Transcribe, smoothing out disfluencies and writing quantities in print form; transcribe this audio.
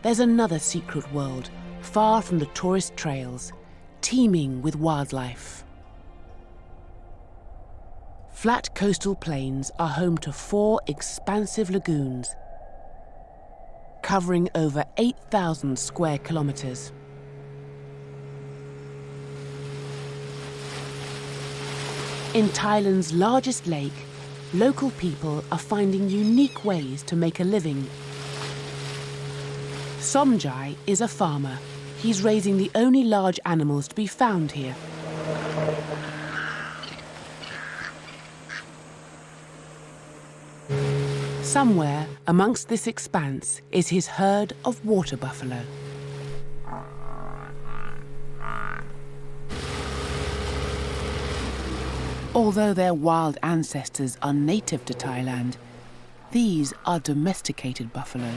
there's another secret world, far from the tourist trails, teeming with wildlife. Flat coastal plains are home to 4 expansive lagoons, covering over 8,000 square kilometers. In Thailand's largest lake, local people are finding unique ways to make a living. Somjai is a farmer. He's raising the only large animals to be found here. Somewhere amongst this expanse is his herd of water buffalo. Although their wild ancestors are native to Thailand, these are domesticated buffalo.